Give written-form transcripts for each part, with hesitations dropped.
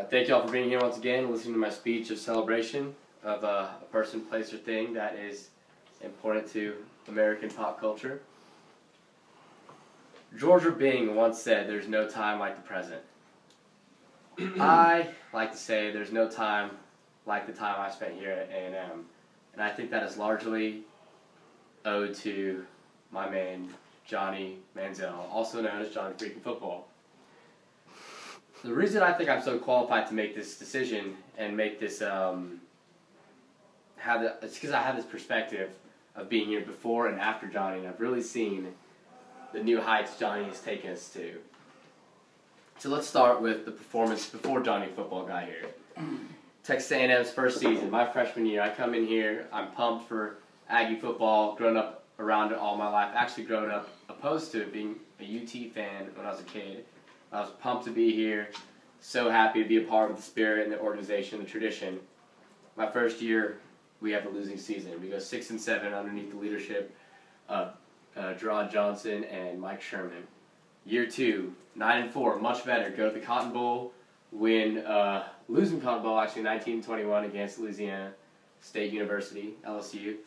Thank you all for being here once again, listening to my speech of celebration of a person, place, or thing that is important to American pop culture. Georgia Bing once said, "There's no time like the present." I like to say there's no time like the time I spent here at A&M, and I think that is largely owed to my man, Johnny Manziel, also known as Johnny Freaking Football. The reason I think I'm so qualified to make this decision and make this, it's because I have this perspective of being here before and after Johnny, and I've really seen the new heights Johnny has taken us to. So let's start with the performance before Johnny Football got here. Texas A&M's first season, my freshman year, I come in here, I'm pumped for Aggie football, grown up around it all my life, actually grown up opposed to it, being a UT fan when I was a kid. I was pumped to be here, so happy to be a part of the spirit and the organization, the tradition. My first year, we have a losing season. We go 6-7 underneath the leadership of Gerard Johnson and Mike Sherman. Year 2, 9-4, much better. Go to the Cotton Bowl, win, losing Cotton Bowl actually 19-21 against Louisiana State University, LSU.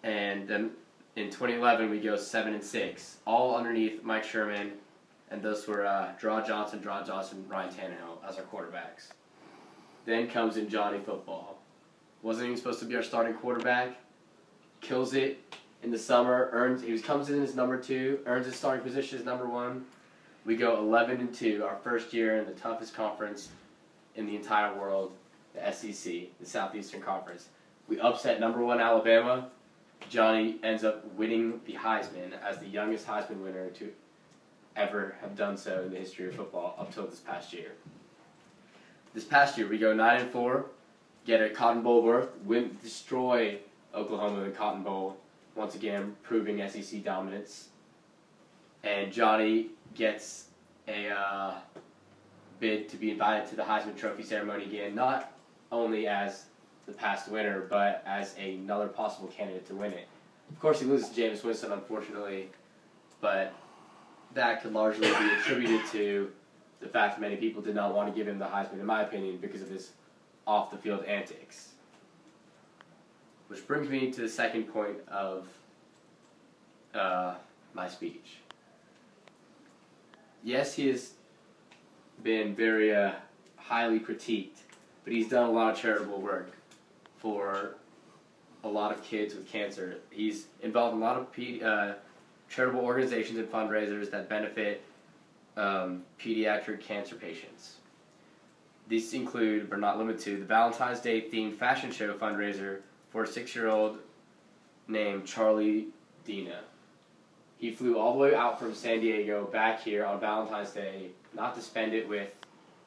And then in 2011, we go 7-6, all underneath Mike Sherman. And those were Gerard Johnson, Ryan Tannehill as our quarterbacks. Then comes in Johnny Football. Wasn't even supposed to be our starting quarterback. Kills it in the summer. Comes in as number 2. Earns his starting position as number 1. We go 11-2, our first year in the toughest conference in the entire world, the SEC, the Southeastern Conference. We upset number 1 Alabama. Johnny ends up winning the Heisman as the youngest Heisman winner to ever have done so in the history of football up till this past year. This past year, we go 9-4, get a Cotton Bowl berth, destroy Oklahoma in the Cotton Bowl, once again proving SEC dominance. And Johnny gets a bid to be invited to the Heisman Trophy ceremony again, not only as the past winner, but as another possible candidate to win it. Of course, he loses to Jameis Winston, unfortunately, but that could largely be attributed to the fact that many people did not want to give him the Heisman, in my opinion, because of his off-the-field antics. Which brings me to the second point of my speech. Yes, he has been very highly critiqued, but he's done a lot of charitable work for a lot of kids with cancer. He's involved in a lot of charitable organizations and fundraisers that benefit pediatric cancer patients. These include, but not limited to, the Valentine's Day themed fashion show fundraiser for a 6-year-old named Charlie Dina. He flew all the way out from San Diego back here on Valentine's Day, not to spend it with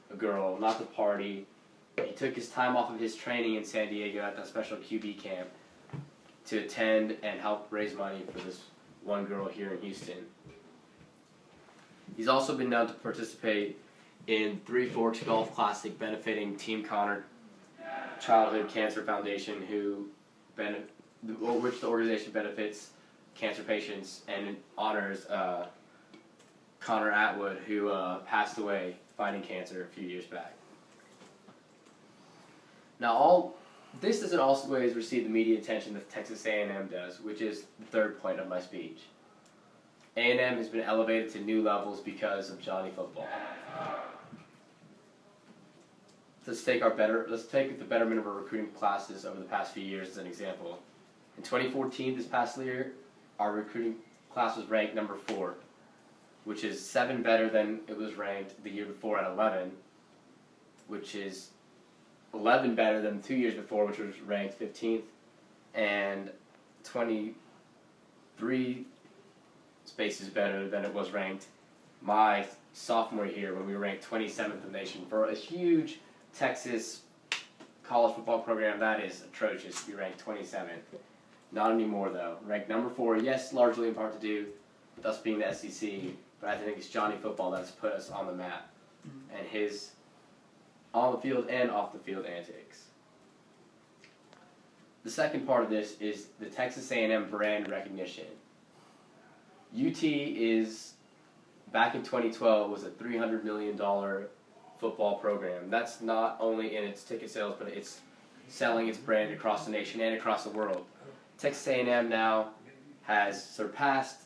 a girl, not to party. He took his time off of his training in San Diego at that special QB camp to attend and help raise money for this one girl here in Houston. He's also been known to participate in Three Forks Golf Classic benefiting Team Connor Childhood Cancer Foundation, which the organization benefits cancer patients and honors Connor Atwood, who passed away fighting cancer a few years back. Now, this doesn't always receive the media attention that Texas A&M does, which is the third point of my speech. A&M has been elevated to new levels because of Johnny Football. Let's take the betterment of our recruiting classes over the past few years as an example. In 2014, this past year, our recruiting class was ranked number 4, which is 7 better than it was ranked the year before at 11, which is 11 better than 2 years before, which was ranked 15th, and 23 spaces better than it was ranked my sophomore year when we were ranked 27th in the nation. For a huge Texas college football program, that is atrocious to be ranked 27th. Not anymore, though. Ranked number 4, yes, largely in part to do with us being the SEC, but I think it's Johnny Football that's put us on the map, and his on-the-field and off-the-field antics. The second part of this is the Texas A&M brand recognition. UT is, back in 2012, was a $300 million football program. That's not only in its ticket sales, but it's selling its brand across the nation and across the world. Texas A&M now has surpassed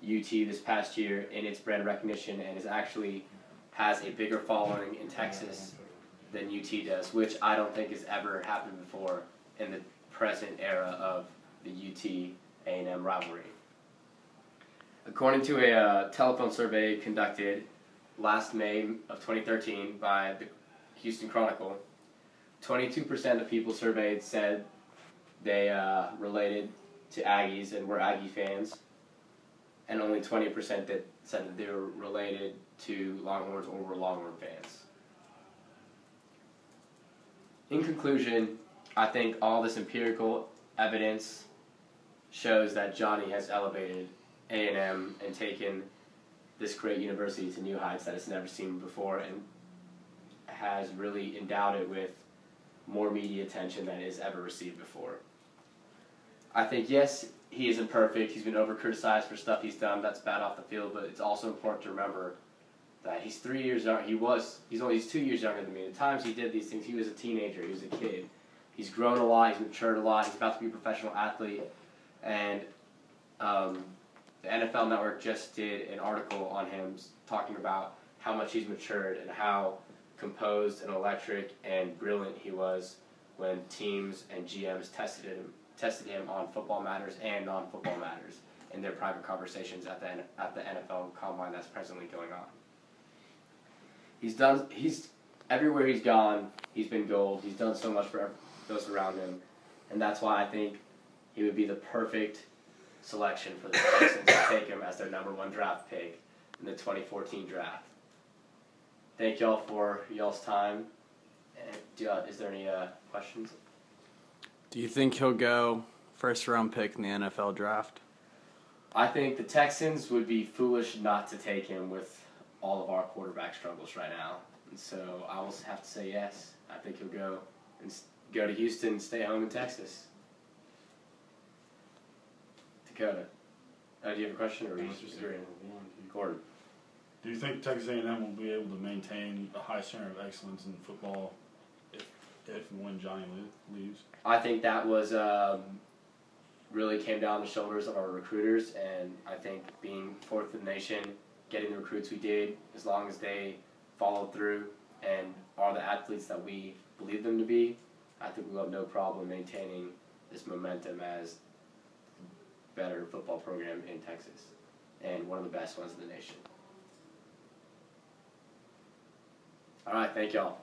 UT this past year in its brand recognition and has a bigger following in Texas than UT does, which I don't think has ever happened before in the present era of the UT A&M rivalry. According to a telephone survey conducted last May of 2013 by the Houston Chronicle, 22% of people surveyed said they related to Aggies and were Aggie fans, and only 20% that said that they were related to Longhorns or were Longhorn fans. In conclusion, I think all this empirical evidence shows that Johnny has elevated A&M and taken this great university to new heights that it's never seen before, and has really endowed it with more media attention than it has ever received before. I think, yes, he isn't perfect. He's been over-criticized for stuff he's done that's bad off the field, but it's also important to remember that he's 3 years young. He's 2 years younger than me. The times he did these things, he was a teenager. He was a kid. He's grown a lot. He's matured a lot. He's about to be a professional athlete. And the NFL Network just did an article on him talking about how much he's matured and how composed and electric and brilliant he was when teams and GMs tested him on football matters and non-football matters in their private conversations at the NFL Combine that's presently going on. He's everywhere he's gone, he's been gold. He's done so much for those around him, and that's why I think he would be the perfect selection for the Texans to take him as their #1 draft pick in the 2014 draft. Thank y'all for y'all's time. And is there any questions? Do you think he'll go first-round pick in the NFL draft? I think the Texans would be foolish not to take him with all of our quarterback struggles right now. And so I will have to say yes. I think he'll go to Houston and stay home in Texas. Dakota, do you have a question or are you just agreeing? Gordon. Do you think Texas A&M will be able to maintain a high standard of excellence in football if and when Johnny leaves? I think that was really came down the shoulders of our recruiters, and I think being fourth in the nation, getting the recruits we did, as long as they followed through and are the athletes that we believe them to be, I think we'll have no problem maintaining this momentum as the better football program in Texas and one of the best ones in the nation. All right, thank y'all.